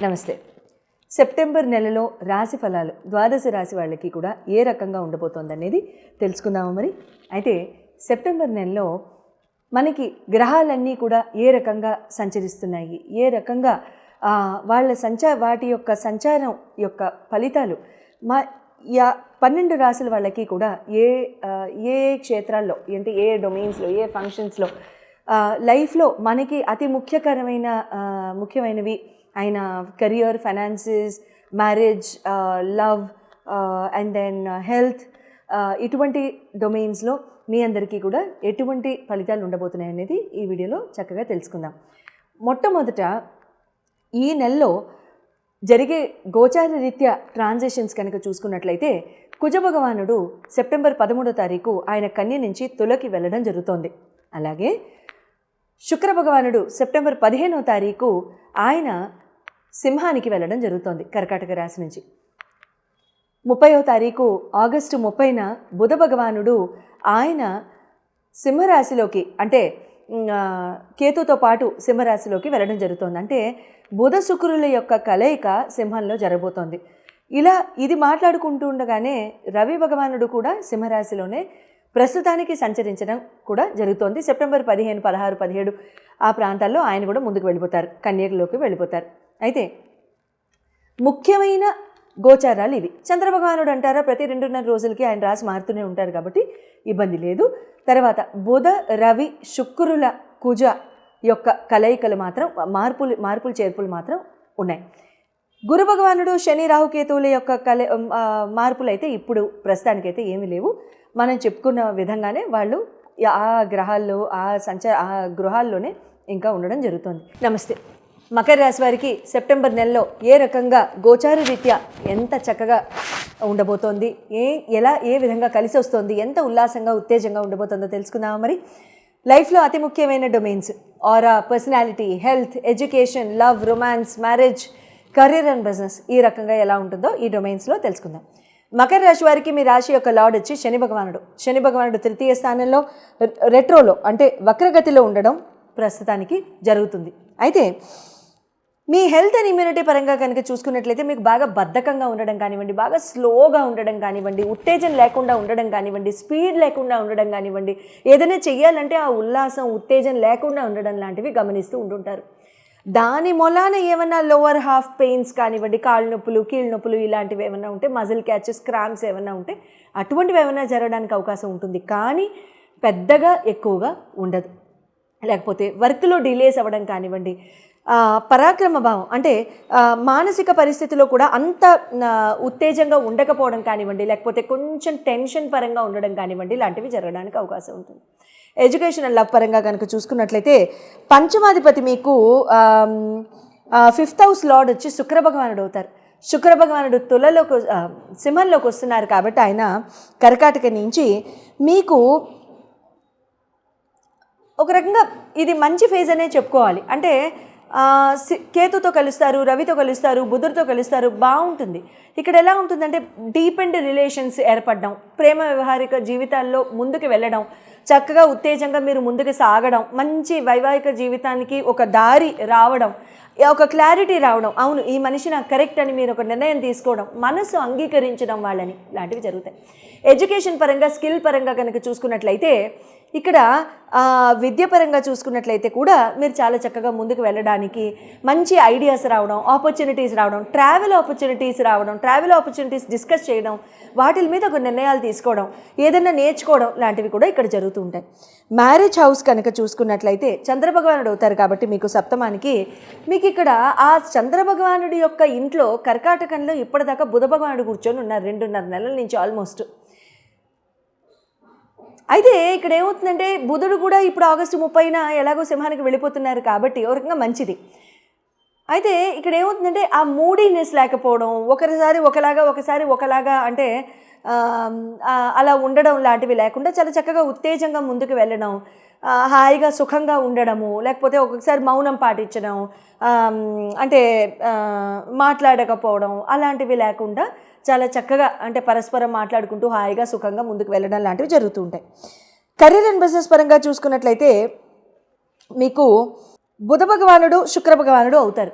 నమస్తే. సెప్టెంబర్ నెలలో రాశి ఫలాలు ద్వాదశ రాశి వాళ్ళకి కూడా ఏ రకంగా ఉండబోతోందనేది తెలుసుకుందాము. మరి అయితే సెప్టెంబర్ నెలలో మనకి గ్రహాలన్నీ కూడా ఏ రకంగా సంచరిస్తున్నాయి, ఏ రకంగా వాటి యొక్క సంచారం యొక్క ఫలితాలు 12 రాశుల వాళ్ళకి కూడా ఏ క్షేత్రాల్లో అంటే ఏ డొమైన్స్లో ఏ ఫంక్షన్స్లో లైఫ్లో మనకి అతి ముఖ్యమైనవి అయిన career, finances, marriage, love and then health, ఇటువంటి డొమైన్స్లో మీ అందరికీ కూడా ఎటువంటి ఫలితాలు ఉండబోతున్నాయి అనేది ఈ వీడియోలో చక్కగా తెలుసుకుందాం. మొట్టమొదట ఈ నెలలో జరిగే గోచార రీత్యా ట్రాన్సిషన్స్ కనుక చూసుకున్నట్లయితే కుజభగవానుడు సెప్టెంబర్ 13వ తారీఖు ఆయన కన్య నుంచి తులకి వెళ్ళడం జరుగుతోంది. అలాగే శుక్ర భగవానుడు సెప్టెంబర్ 15వ తారీఖు ఆయన సింహానికి వెళ్ళడం జరుగుతోంది కర్కాటక రాశి నుంచి. 30వ తారీఖు ఆగస్టు 30న బుధ భగవానుడు ఆయన సింహరాశిలోకి అంటే కేతుతో పాటు సింహరాశిలోకి వెళ్ళడం జరుగుతోంది. అంటే బుధ శుక్రుల యొక్క కలయిక సింహంలో జరగబోతోంది. ఇది మాట్లాడుకుంటూ ఉండగానే రవి భగవానుడు కూడా సింహరాశిలోనే ప్రస్తుతానికి సంచరించడం కూడా జరుగుతోంది. సెప్టెంబర్ 15, 16, 17 ఆ ప్రాంతాల్లో ఆయన కూడా ముందుకు వెళ్ళిపోతారు, కన్యలోకి వెళ్ళిపోతారు. అయితే ముఖ్యమైన గోచారాలు ఇవి. చంద్రభగవానుడు అంటారా ప్రతి 2.5 రోజులకి ఆయన రాశి మారుతూనే ఉంటారు కాబట్టి ఇబ్బంది లేదు. తర్వాత బుధ రవి శుక్రుల కుజ యొక్క కలయికలు మాత్రం మార్పులు చేర్పులు మాత్రం ఉన్నాయి. గురు భగవానుడు శని రాహుకేతువుల యొక్క మార్పులు అయితే ఇప్పుడు ప్రస్తుతానికైతే ఏమీ లేవు. మనం చెప్పుకున్న విధంగానే వాళ్ళు ఆ గ్రహాల్లో ఆ గృహాల్లోనే ఇంకా ఉండడం జరుగుతుంది. నమస్తే. మకర రాశి వారికి సెప్టెంబర్ నెలలో ఏ రకంగా గోచార రీత్యా ఎంత చక్కగా ఉండబోతోంది, ఏ విధంగా కలిసి వస్తుంది, ఎంత ఉల్లాసంగా ఉత్తేజంగా ఉండబోతుందో తెలుసుకుందామా. మరి లైఫ్లో అతి ముఖ్యమైన domains aura, personality, health, education, love, romance, marriage, career and business ఈ రకంగా ఎలా ఉంటుందో ఈ డొమైన్స్లో తెలుసుకుందాం. మకర రాశి వారికి మీ రాశి యొక్క లార్డ్ వచ్చి శని భగవానుడు 3వ స్థానంలో రెట్రోలో అంటే వక్రగతిలో ఉండడం ప్రస్తుతానికి జరుగుతుంది. అయితే మీ హెల్త్ అండ్ ఇమ్యూనిటీ పరంగా కనుక చూసుకున్నట్లయితే మీకు బాగా బద్ధకంగా ఉండడం కానివ్వండి, బాగా స్లోగా ఉండడం కానివ్వండి, ఉత్తేజం లేకుండా ఉండడం కానివ్వండి, స్పీడ్ లేకుండా ఉండడం కానివ్వండి, ఏదైనా చెయ్యాలంటే ఆ ఉల్లాసం ఉత్తేజం లేకుండా ఉండడం లాంటివి గమనిస్తూ ఉంటుంటారు. దాని మూలాన ఏమన్నా లోవర్ హాఫ్ పెయిన్స్ కానివ్వండి, కాళ్ళు నొప్పులు, కీళ్ళ నొప్పులు ఇలాంటివి ఏమన్నా ఉంటే, మజిల్ క్యాచెస్, క్రాంప్స్ ఏమన్నా ఉంటే అటువంటివి ఏమైనా జరగడానికి అవకాశం ఉంటుంది. కానీ పెద్దగా ఎక్కువగా ఉండదు. లేకపోతే వర్క్లో డిలేస్ అవ్వడం కానివ్వండి, పరాక్రమ భావం అంటే మానసిక పరిస్థితిలో కూడా అంత ఉత్తేజంగా ఉండకపోవడం కానివ్వండి, లేకపోతే కొంచెం టెన్షన్ పరంగా ఉండడం కానివ్వండి, ఇలాంటివి జరగడానికి అవకాశం ఉంటుంది. ఎడ్యుకేషన్ అండ్ లవ్ పరంగా కనుక చూసుకున్నట్లయితే పంచమాధిపతి మీకు 5th హౌస్ లార్డ్ వచ్చి శుక్ర భగవానుడు అవుతారు. శుక్ర భగవానుడు సింహంలోకి వస్తున్నారు కాబట్టి ఆయన కర్కాటక నుంచి మీకు ఒక రకంగా ఇది మంచి ఫేజ్ అనే చెప్పుకోవాలి. అంటే కేతుతో కలుస్తారు, రవితో కలుస్తారు, బుధుడితో కలుస్తారు, బాగుంటుంది. ఇక్కడ ఎలా ఉంటుందంటే డీప్ అండ్ రిలేషన్స్ ఏర్పడడం, ప్రేమ వ్యవహారిక జీవితాల్లో ముందుకు వెళ్ళడం, చక్కగా ఉత్తేజంగా మీరు ముందుకు సాగడం, మంచి వైవాహిక జీవితానికి ఒక దారి రావడం, ఒక క్లారిటీ రావడం, అవును ఈ మనిషి నాకు కరెక్ట్ అని మీరు ఒక నిర్ణయం తీసుకోవడం, మనసు అంగీకరించడం వాళ్ళని, ఇలాంటివి జరుగుతాయి. ఎడ్యుకేషన్ పరంగా స్కిల్ పరంగా కనుక చూసుకున్నట్లయితే ఇక్కడ విద్య పరంగా చూసుకున్నట్లయితే కూడా మీరు చాలా చక్కగా ముందుకు వెళ్ళడానికి మంచి ఐడియాస్ రావడం, ఆపర్చునిటీస్ రావడం, ట్రావెల్ ఆపర్చునిటీస్ డిస్కస్ చేయడం, వాటి మీద ఒక నిర్ణయాలు తీసుకోవడం, ఏదైనా నేర్చుకోవడం లాంటివి కూడా ఇక్కడ జరుగుతూ ఉంటాయి. మ్యారేజ్ హౌస్ కనుక చూసుకున్నట్లయితే చంద్రభగవానుడు అవుతారు కాబట్టి మీకు సప్తమానికి మీకు ఇక్కడ ఆ చంద్రభగవానుడి యొక్క ఇంట్లో కర్కాటకంలో ఇప్పటిదాకా బుధ భగవానుడు కూర్చొని ఉన్నారు 2.5 నెలల నుంచి ఆల్మోస్ట్. అయితే ఇక్కడ ఏమవుతుందంటే బుధుడు కూడా ఇప్పుడు ఆగస్టు 30న ఎలాగో సింహానికి వెళ్ళిపోతున్నారు కాబట్టి ఒక రకంగా మంచిది. అయితే ఇక్కడ ఏమవుతుందంటే ఆ మూడీనెస్ లేకపోవడం, ఒకసారి ఒకలాగా అంటే అలా ఉండడం లాంటివి లేకుండా చాలా చక్కగా ఉత్తేజంగా ముందుకు వెళ్ళడం, హాయిగా సుఖంగా ఉండడము, లేకపోతే ఒక్కొక్కసారి మౌనం పాటించడం, అంటే మాట్లాడకపోవడం అలాంటివి లేకుండా చాలా చక్కగా అంటే పరస్పరం మాట్లాడుకుంటూ హాయిగా సుఖంగా ముందుకు వెళ్ళడం లాంటివి జరుగుతూ ఉంటాయి. కెరీర్ అండ్ బిజినెస్ పరంగా చూసుకున్నట్లయితే మీకు బుధ భగవానుడు శుక్ర భగవానుడు అవుతారు.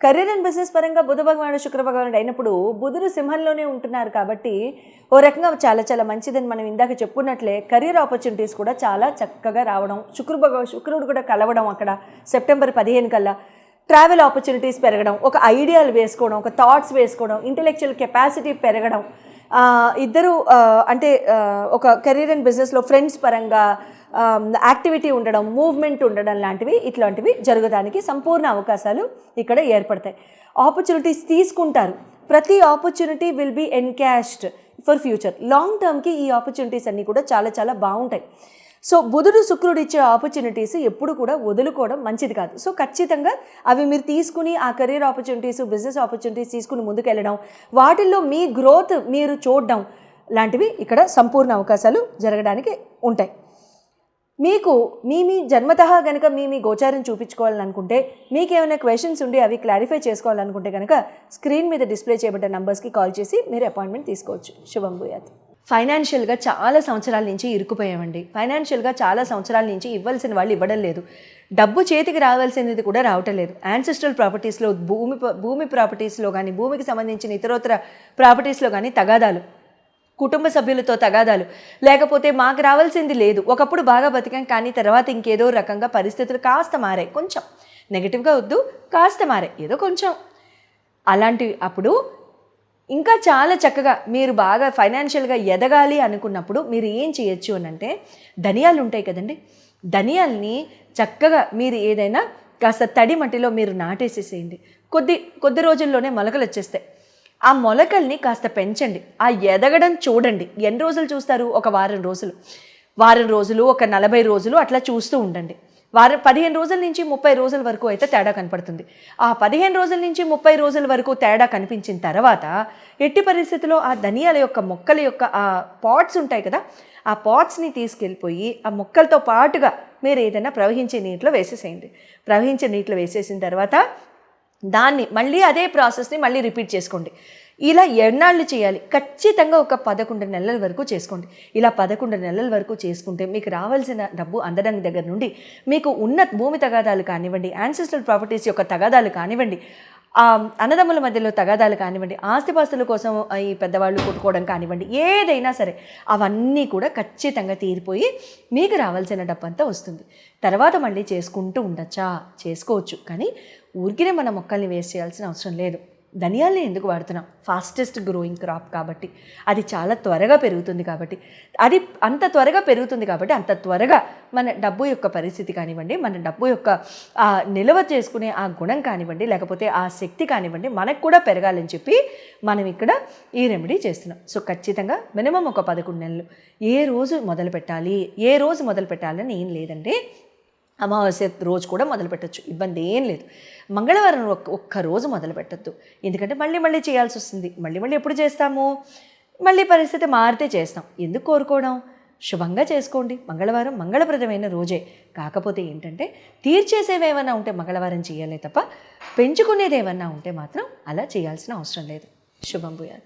కెరీర్ అండ్ బిజినెస్ పరంగా బుధ భగవానుడు శుక్ర భగవానుడు అయినప్పుడు బుధుడు సింహంలోనే ఉంటున్నారు కాబట్టి ఓ రకంగా చాలా చాలా మంచిదని మనం ఇందాక చెప్పుకున్నట్లే కెరీర్ ఆపర్చునిటీస్ కూడా చాలా చక్కగా రావడం, శుక్రుడు కూడా కలవడం అక్కడ సెప్టెంబర్ 15 కల్లా ట్రావెల్ ఆపర్చునిటీస్ పెరగడం, ఒక ఐడియాలు వేసుకోవడం, ఒక థాట్స్ వేసుకోవడం, ఇంటెలెక్చువల్ కెపాసిటీ పెరగడం, ఇద్దరు అంటే ఒక కెరీర్ అండ్ బిజినెస్లో ఫ్రెండ్స్ పరంగా యాక్టివిటీ ఉండడం, మూవ్మెంట్ ఉండడం లాంటివి ఇట్లాంటివి జరగడానికి సంపూర్ణ అవకాశాలు ఇక్కడ ఏర్పడతాయి. ఆపర్చునిటీస్ తీసుకుంటారు. ప్రతి opportunity will be encashed for future. Long టర్మ్కి ఈ ఆపర్చునిటీస్ అన్నీ కూడా చాలా చాలా బాగుంటాయి. సో బుధుడు శుక్రుడు ఇచ్చే ఆపర్చునిటీస్ ఎప్పుడు కూడా వదులుకోవడం మంచిది కాదు. సో ఖచ్చితంగా అవి మీరు తీసుకుని ఆ కెరీర్ ఆపర్చునిటీస్, బిజినెస్ ఆపర్చునిటీస్ తీసుకుని ముందుకెళ్ళడం, వాటిల్లో మీ గ్రోత్ మీరు చూడడం లాంటివి ఇక్కడ సంపూర్ణ అవకాశాలు జరగడానికి ఉంటాయి. మీకు మీ జన్మతః కనుక మీ గోచారం చూపించుకోవాలని అనుకుంటే, మీకు ఏమైనా క్వశ్చన్స్ ఉండి అవి క్లారిఫై చేసుకోవాలనుకుంటే కనుక స్క్రీన్ మీద డిస్ప్లే చేయబడ్డ నంబర్స్కి కాల్ చేసి మీరు అపాయింట్మెంట్ తీసుకోవచ్చు. శుభం భూయాత్. ఫైనాన్షియల్గా చాలా సంవత్సరాల నుంచి ఇరుక్కుపోయామండి. ఫైనాన్షియల్గా చాలా సంవత్సరాల నుంచి ఇవ్వాల్సిన వాళ్ళు ఇవ్వడం లేదు, డబ్బు చేతికి రావాల్సినది కూడా రావటం లేదు. యాన్సెస్ట్రల్ ప్రాపర్టీస్లో, భూమి ప్రాపర్టీస్లో కానీ, భూమికి సంబంధించిన ఇతరోత్తర ప్రాపర్టీస్లో కానీ తగాదాలు, కుటుంబ సభ్యులతో తగాదాలు, లేకపోతే మాకు రావాల్సింది లేదు, ఒకప్పుడు బాగా బతికాం కానీ తర్వాత ఇంకేదో రకంగా పరిస్థితులు కాస్త మారాయి, కొంచెం నెగిటివ్గా వద్దు, కాస్త మారాయి ఏదో కొంచెం అలాంటివి. అప్పుడు ఇంకా చాలా చక్కగా మీరు బాగా ఫైనాన్షియల్గా ఎదగాలి అనుకున్నప్పుడు మీరు ఏం చేయొచ్చు అని అంటే, ధనియాలు ఉంటాయి కదండి, ధనియాల్ని చక్కగా మీరు ఏదైనా కాస్త తడి మట్టిలో మీరు నాటేసేసేయండి. కొద్ది రోజుల్లోనే మొలకలు వచ్చేస్తాయి. ఆ మొలకల్ని కాస్త పెంచండి, ఆ ఎదగడం చూడండి. ఎన్ని రోజులు చూస్తారు? ఒక వారం రోజులు, ఒక 40 రోజులు అట్లా చూస్తూ ఉండండి. 15 రోజుల నుంచి 30 రోజుల వరకు అయితే తేడా కనపడుతుంది. ఆ 15 రోజుల నుంచి 30 రోజుల వరకు తేడా కనిపించిన తర్వాత ఎట్టి పరిస్థితుల్లో ఆ ధనియాల యొక్క మొక్కల యొక్క ఆ పాట్స్ ఉంటాయి కదా, ఆ పాట్స్ని తీసుకెళ్ళిపోయి ఆ మొక్కలతో పాటుగా మీరు ఏదైనా ప్రవహించే నీటిలో వేసేసేయండి. ప్రవహించే నీటిలో వేసేసిన తర్వాత దాన్ని మళ్ళీ అదే ప్రాసెస్ని మళ్ళీ రిపీట్ చేసుకోండి. ఇలా ఎన్నాళ్ళు చేయాలి? ఖచ్చితంగా ఒక 11 నెలల వరకు చేసుకోండి. ఇలా 11 నెలల వరకు చేసుకుంటే మీకు రావాల్సిన డబ్బు అందడానికి దగ్గర నుండి, మీకు ఉన్న భూమి తగాదాలు కానివ్వండి, యాన్సెస్ట్రల్ ప్రాపర్టీస్ యొక్క తగాదాలు కానివ్వండి, అన్నదమ్ముల మధ్యలో తగాదాలు కానివ్వండి, ఆస్తిపాస్తుల కోసం ఈ పెద్దవాళ్ళు కొట్టుకోవడం కానివ్వండి, ఏదైనా సరే అవన్నీ కూడా ఖచ్చితంగా తీరిపోయి మీకు రావాల్సిన డబ్బు అంతా వస్తుంది. తర్వాత మళ్ళీ చేసుకుంటూ ఉండొచ్చా? చేసుకోవచ్చు, కానీ ఊరికినే మన మొక్కల్ని వేస్ట్ చేయాల్సిన అవసరం లేదు. ధనియాల్ని ఎందుకు వాడుతున్నాం? ఫాస్టెస్ట్ గ్రోయింగ్ క్రాప్ కాబట్టి, అది చాలా త్వరగా పెరుగుతుంది కాబట్టి, అది అంత త్వరగా పెరుగుతుంది కాబట్టి అంత త్వరగా మన డబ్బు యొక్క పరిస్థితి కానివ్వండి, మన డబ్బు యొక్క నిల్వ చేసుకునే ఆ గుణం కానివ్వండి, లేకపోతే ఆ శక్తి కానివ్వండి మనకు కూడా పెరగాలని చెప్పి మనం ఇక్కడ ఈ రెమెడీ చేస్తున్నాం. సో ఖచ్చితంగా మినిమం ఒక 11 నెలలు ఏ రోజు మొదలు పెట్టాలని ఏం లేదండి. అమావాస్య రోజు కూడా మొదలు పెట్టచ్చు, ఇబ్బంది ఏం లేదు. మంగళవారం ఒక్క రోజు మొదలు పెట్టద్దు, ఎందుకంటే మళ్ళీ చేయాల్సి వస్తుంది. మళ్ళీ ఎప్పుడు చేస్తాము? మళ్ళీ పరిస్థితి మారితే చేస్తాం. ఎందుకు కోరుకోవడం? శుభంగా చేసుకోండి. మంగళవారం మంగళప్రదమైన రోజే. కాకపోతే ఏంటంటే తీర్చేసేవి ఏమన్నా ఉంటే మంగళవారం చేయాలి తప్ప పెంచుకునేది ఏమన్నా ఉంటే మాత్రం అలా చేయాల్సిన అవసరం లేదు. శుభం భూయాత్.